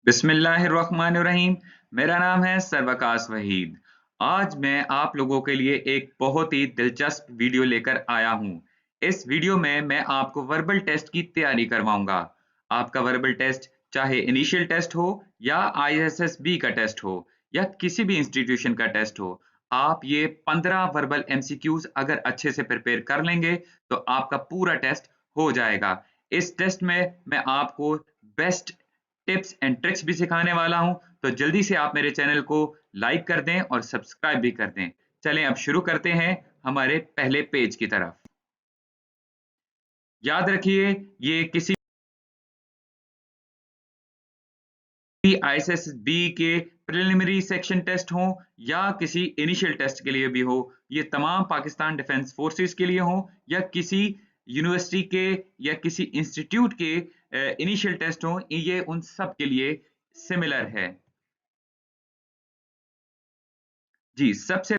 बिस्मिल्लाहिर्रहमानिर्रहीम। मेरा नाम है सरवकाश वहीद। आज मैं आप लोगों के लिए एक बहुत ही दिलचस्प वीडियो लेकर आया हूं। इस वीडियो में मैं आपको वर्बल टेस्ट की तैयारी करवाऊंगा। आपका वर्बल टेस्ट चाहे इनिशियल टेस्ट हो या आईएसएसबी का टेस्ट हो या किसी भी इंस्टीट्यूशन का टेस्ट हो, आप ये 15 वर्बल एमसीक्यूज अगर अच्छे से प्रिपेयर कर लेंगे तो आपका पूरा टेस्ट हो जाएगा। इस टेस्ट में मैं आपको बेस्ट टिप्स एंड ट्रिक्स भी सिखाने वाला हूं, तो जल्दी से आप मेरे चैनल को लाइक कर दें और सब्सक्राइब भी कर दें। चलें अब शुरू करते हैं हमारे पहले पेज की तरफ। याद रखिए, ये किसी भी आईएसएसबी के प्रिलिमिनरी सेक्शन टेस्ट हो या किसी इनिशियल टेस्ट के लिए भी हो, ये तमाम पाकिस्तान डिफेंस फोर्सेस के लिए हो या किसी यूनिवर्सिटी के या किसी इंस्टीट्यूट के इनिशियल टेस्ट हो, ये उन सब के लिए सिमिलर है। जी, सबसे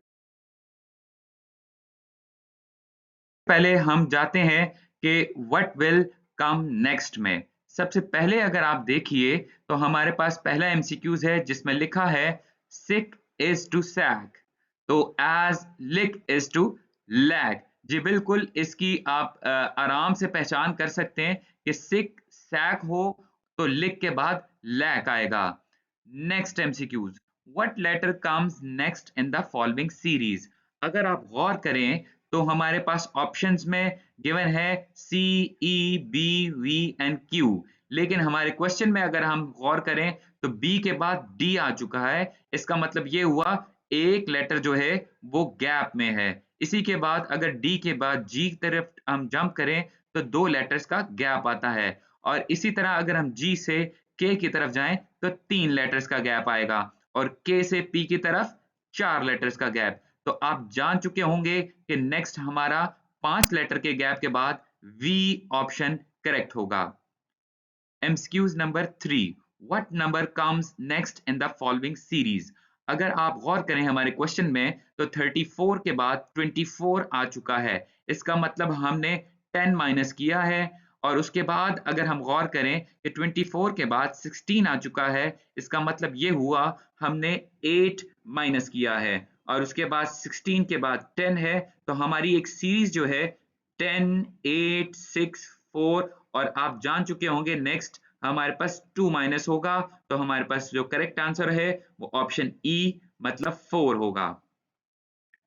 पहले हम जाते हैं कि व्हाट विल कम नेक्स्ट में। सबसे पहले अगर आप देखिए तो हमारे पास पहला एमसीक्यूज है जिसमें लिखा है सिक इज टू सैक, तो as lick is to lag. जी बिल्कुल, इसकी आप आराम से पहचान कर सकते हैं कि सिक सैक हो तो लिक के बाद लैक आएगा। Next MCQs, what letter comes next in the following series. अगर आप गौर करें तो हमारे पास ऑप्शंस में गिवन है सी, ई, बी, वी एंड क्यू, लेकिन हमारे क्वेश्चन में अगर हम गौर करें तो बी के बाद डी आ चुका है। इसका मतलब ये हुआ एक लेटर जो है वो गैप में है। इसी के बाद अगर डी के बाद जी की तरफ हम जंप करें तो दो लेटर्स का गैप आता है, और इसी तरह अगर हम जी से के की तरफ जाएं तो तीन लेटर्स का गैप आएगा, और के से पी की तरफ चार लेटर्स का गैप। तो आप जान चुके होंगे कि नेक्स्ट हमारा 5 लेटर के गैप के बाद वी ऑप्शन करेक्ट होगा। MCQs number 3, what number comes next in the following series. अगर आप गौर करें हमारे क्वेश्चन में तो 34 के बाद 24 आ चुका है। इसका मतलब हमने 10 माइनस किया है, और उसके बाद अगर हम गौर करें कि 24 के बाद 16 आ चुका है, इसका मतलब ये हुआ हमने 8 माइनस किया है, और उसके बाद 16 के बाद 10 है। तो हमारी एक सीरीज जो है 10, 8, 6, 4, और आप जान चुके होंगे नेक्स्ट हमारे पास 2 माइनस होगा, तो हमारे पास जो करेक्ट आंसर है वो ऑप्शन ई मतलब 4 होगा।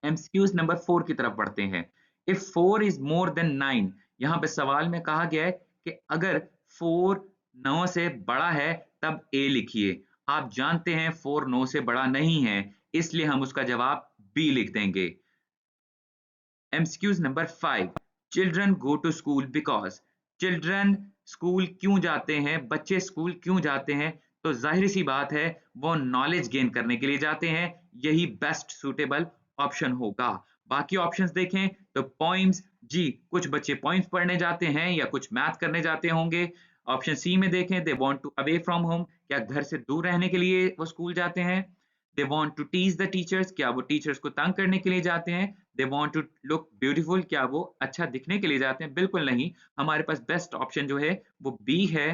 एमसीक्यूज नंबर 4 की तरफ बढ़ते हैं। इफ 4 इज मोर देन 9, यहां पे सवाल में कहा गया है कि अगर 4 9 से बड़ा है तब ए लिखिए। आप जानते हैं 4 9 से बड़ा नहीं है, इसलिए हम उसका जवाब बी लिख देंगे। MCQs number 5, children go to school because. Children school क्यों जाते हैं, बच्चे स्कूल क्यों जाते हैं? तो जाहिर सी बात है वो नॉलेज गेन करने के लिए जाते हैं, यही बेस्ट सूटेबल ऑप्शन होगा। बाकी ऑप्शंस देखें तो पॉइम्स, जी कुछ बच्चे पॉइम्स पढ़ने जाते हैं या कुछ मैथ करने जाते होंगे। ऑप्शन सी में देखें, they want to away from home, क्या घर से दूर रहने के लिए वो स्कूल जाते हैं। They want to tease the teachers, क्या वो टीचर्स को तंग करने के लिए जाते हैं। They want to look beautiful, क्या वो अच्छा दिखने के लिए जाते हैं? बिल्कुल नहीं, हमारे पास बेस्ट ऑप्शन जो है वो बी है।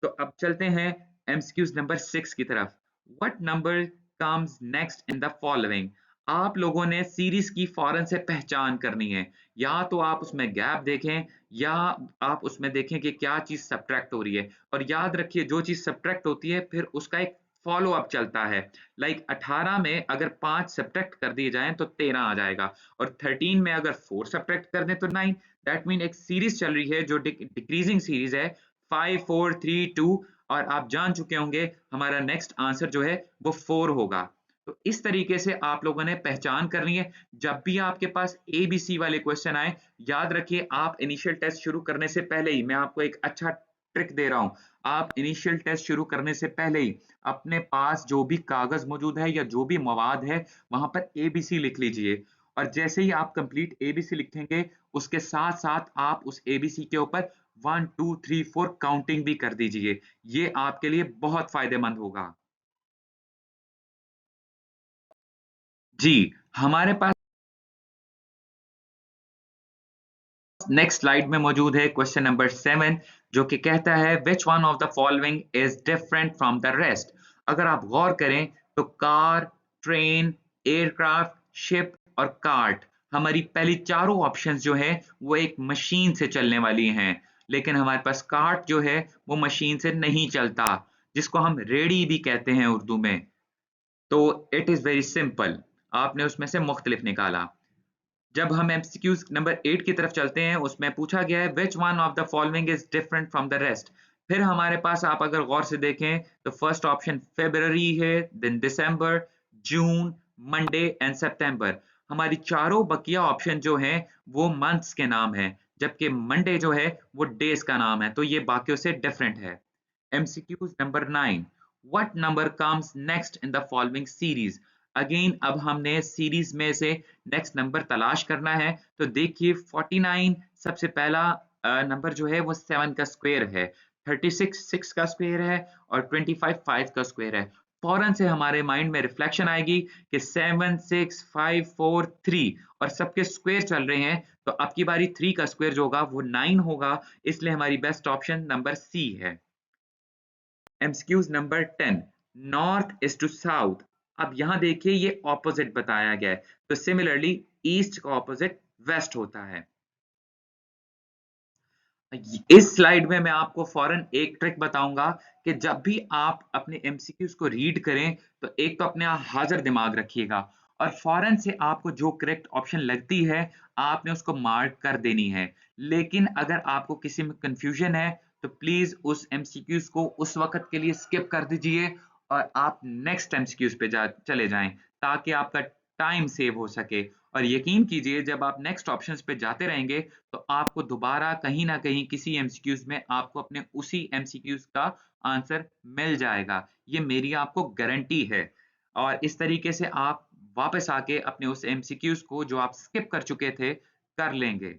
तो अब चलते हैं एमसीक्यूज नंबर 6 की तरफ। What number comes next in the following. आप लोगों ने सीरीज की फौरन से पहचान करनी है। या तो आप उसमें गैप देखें या आप उसमें देखें कि क्या चीज सब्ट्रैक्ट हो रही है, और याद रखिए जो चीज सब्ट्रैक्ट होती है फिर उसका एक फॉलो अप चलता है। लाइक 18 में अगर 5 सब्ट्रैक्ट कर दिए जाएं तो 13 आ जाएगा, और 13 में अगर 4 सब्ट्रैक्ट कर दें तो 9। दैट मीन एक सीरीज चल रही है जो डिक्रीजिंग सीरीज है, 5 4 3 2, और आप जान चुके होंगे हमारा नेक्स्ट आंसर जो है वो 4 होगा। तो इस तरीके से आप लोगों ने पहचान करनी है। जब भी आपके पास एबीसी वाले क्वेश्चन आए, याद रखिए आप इनिशियल टेस्ट शुरू करने से पहले ही मैं आपको एक अच्छा ट्रिक दे रहा हूं। आप इनिशियल टेस्ट शुरू करने से पहले ही अपने पास जो भी कागज मौजूद है या जो भी मवाद है वहां पर एबीसी लिख लीजिए, और जैसे ही आप कंप्लीट एबीसी लिखेंगे उसके साथ साथ आप उस एबीसी के ऊपर 1 2 3 4 काउंटिंग भी कर दीजिए। ये आपके लिए बहुत फायदेमंद होगा। जी, हमारे पास नेक्स्ट स्लाइड में मौजूद है क्वेश्चन नंबर 7 जो कि कहता है which one of the following is different from the rest. अगर आप गौर करें तो कार, ट्रेन, एयरक्राफ्ट, शिप और कार्ट, हमारी पहली चारों ऑप्शंस जो है वो एक मशीन से चलने वाली हैं, लेकिन हमारे पास कार्ट जो है वो मशीन से नहीं चलता, जिसको हम रेडी भी कहते हैं उर्दू में। तो इट इज वेरी सिंपल, आपने उसमें से मुख्तलिफ निकाला। जब हम एमसीक्यूज नंबर 8 की तरफ चलते हैं, उसमें पूछा गया है which one of the following is different from the rest. फिर हमारे पास आप अगर गौर से देखें तो फर्स्ट ऑप्शन फेब्रुअरी है, then December, June, Monday and September. हमारी चारों बकिया ऑप्शन जो हैं वो मंथ्स के नाम है, जबकि मंडे जो है वो डेज का नाम है, तो ये बाकियों से डिफरेंट है। MCQs number 9, what number comes next in the following series. Again अब हमने सीरीज में से नेक्स्ट नंबर तलाश करना है। तो देखिए 49 सबसे पहला नंबर जो है वो 7 का स्क्वायर है, 36 6 का स्क्वायर है और 25 5 का स्क्वायर है। फौरन से हमारे माइंड में रिफ्लेक्शन आएगी कि 7 6 5 4 3 और सबके स्क्वायर चल रहे हैं, तो अब की बारी 3 का स्क्वायर जो होगा वो 9 होगा, इसलिए हमारी बेस्ट ऑप्शन नंबर सी है। MCQs number 10, north is to south. अब यहां देखिए ये ऑपोजिट बताया गया है, तो सिमिलरली ईस्ट का ऑपोजिट वेस्ट होता है। इस स्लाइड में मैं आपको फौरन एक ट्रिक बताऊंगा कि जब भी आप अपने एमसीक्यूज को रीड करें तो एक तो अपने हाजिर दिमाग रखिएगा और फौरन से आपको जो करेक्ट ऑप्शन लगती है आपने उसको मार्क कर देनी है। लेकिन अगर आपको किसी में कंफ्यूजन है तो प्लीज उस एमसीक्यूज को उस वक्त के लिए स्किप कर दीजिए और आप नेक्स्ट एमसीक्यूज पे चले जाएं, ताकि आपका टाइम सेव हो सके। और यकीन कीजिए जब आप नेक्स्ट ऑप्शंस पे जाते रहेंगे तो आपको दोबारा कहीं ना कहीं किसी एमसीक्यूज में आपको अपने उसी एमसीक्यूज का आंसर मिल जाएगा, ये मेरी आपको गारंटी है। और इस तरीके से आप वापस आके अपने उस एमसीक्यूज को जो आप स्किप कर चुके थे कर लेंगे।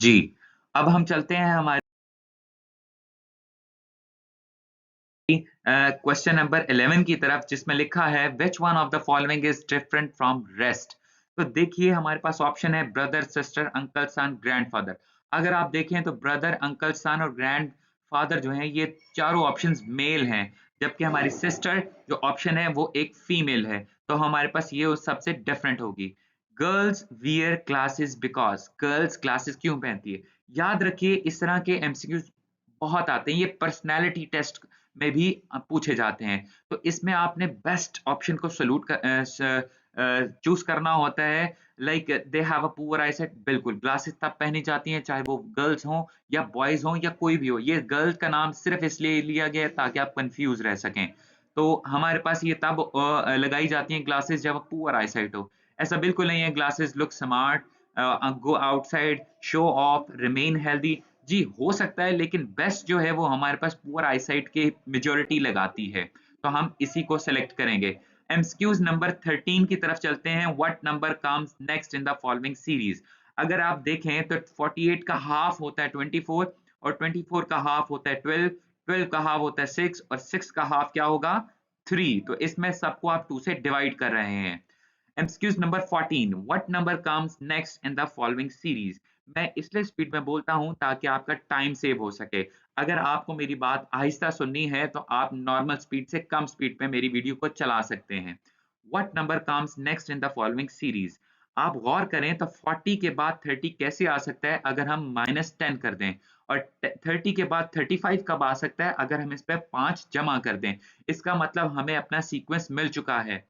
जी, अब हम चलते हैं हमारे क्वेश्चन नंबर 11 की तरफ, जिसमें लिखा है which one of the following is different from rest. तो देखिए हमारे पास ऑप्शन है ब्रदर, सिस्टर, अंकल, सन, ग्रैंडफादर। अगर आप देखें तो ब्रदर, अंकल, सन और ग्रैंडफादर जो हैं ये चारों ऑप्शंस मेल हैं, जबकि हमारी सिस्टर जो ऑप्शन है वो एक फीमेल है, तो हमारे पास ये उस सबसे डिफरेंट होगी। Girls wear glasses because, girls glasses क्यों पहनती है। याद रखिए इस तरह के एमसीक्यूज बहुत आते हैं, ये पर्सनैलिटी टेस्ट में भी पूछे जाते हैं। तो इसमें आपने बेस्ट ऑप्शन को चूज करना होता है। Like they have a poor eyesight, बिल्कुल ग्लासेस तब पहनी जाती हैं चाहे वो गर्ल्स हों या बॉयज हों या कोई भी हो। ये गर्ल्स का नाम सिर्फ इसलिए लिया गया है ताकि आप कंफ्यूज रह सकें। तो हमारे पास ये तब लगाई जाती हैं ग्लासेस जब पुअर आईसाइट हो। ऐसा बिल्कुल नहीं है, glasses look smart, go outside, show off, remain healthy. जी हो सकता है, लेकिन बेस्ट जो है वो हमारे पास पुअर आईसाइट की मेजॉरिटी लगाती है, तो हम इसी को सेलेक्ट करेंगे। एमसीक्यूज नंबर 13 की तरफ चलते हैं। What number comes next in the following series. अगर आप देखें तो 48 का हाफ होता है 24 और 24 का हाफ होता है 12, 12 का हाफ होता है 6 और 6 का हाफ क्या होगा 3, तो इसमें सबको आप 2 से डिवाइड कर रहे हैं। MCQs number 14, what number comes next in the following series. मैं इसलिए स्पीड में बोलता हूं ताकि आपका टाइम सेव हो सके। अगर आपको मेरी बात आहिस्ता सुननी है तो आप नॉर्मल स्पीड से कम स्पीड पे मेरी वीडियो को चला सकते हैं। What number comes next in the following series. आप गौर करें तो 40 के बाद 30 कैसे आ सकता है अगर हम -10 कर दें, और 30 के बाद 35 कब आ सकता है अगर हम इस पे 5 जमा कर दें। इसका मतलब हमें अपना सीक्वेंस मिल चुका है।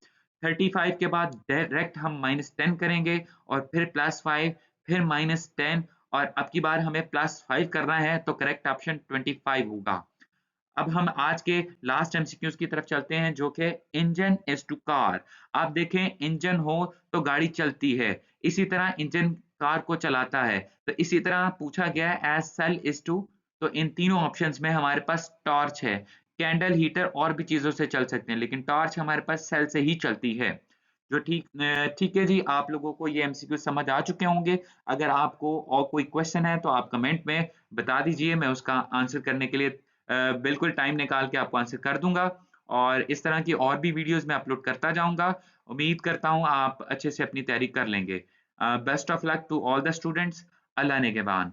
35 के बाद डायरेक्ट हम -10 करेंगे और फिर +5, फिर -10 और अब की बार हमें +5 करना है, तो करेक्ट ऑप्शन 25 होगा। अब हम आज के लास्ट एमसीक्यूज की तरफ चलते हैं जो कि इंजन इज टू कार। आप देखें इंजन हो तो गाड़ी चलती है, इसी तरह इंजन कार को चलाता है। तो इसी तरह पूछा गया है एज सेल इज टू, तो इन तीनों ऑप्शंस में हमारे पास टॉर्च है। कैंडल, हीटर और भी चीजों से चल सकते हैं, लेकिन टॉर्च हमारे पास सेल से ही चलती है। जो ठीक है जी, आप लोगों को ये एमसीक्यू समझ आ चुके होंगे। अगर आपको और कोई क्वेश्चन है तो आप कमेंट में बता दीजिए, मैं उसका आंसर करने के लिए बिल्कुल टाइम निकाल के आपको आंसर कर दूंगा। और इस तरह की और भी वीडियोस मैं अपलोड करता जाऊंगा। उम्मीद करता हूं आप अच्छे से अपनी तैयारी कर लेंगे। Best of luck to all the students. अल्लाह निगहबान।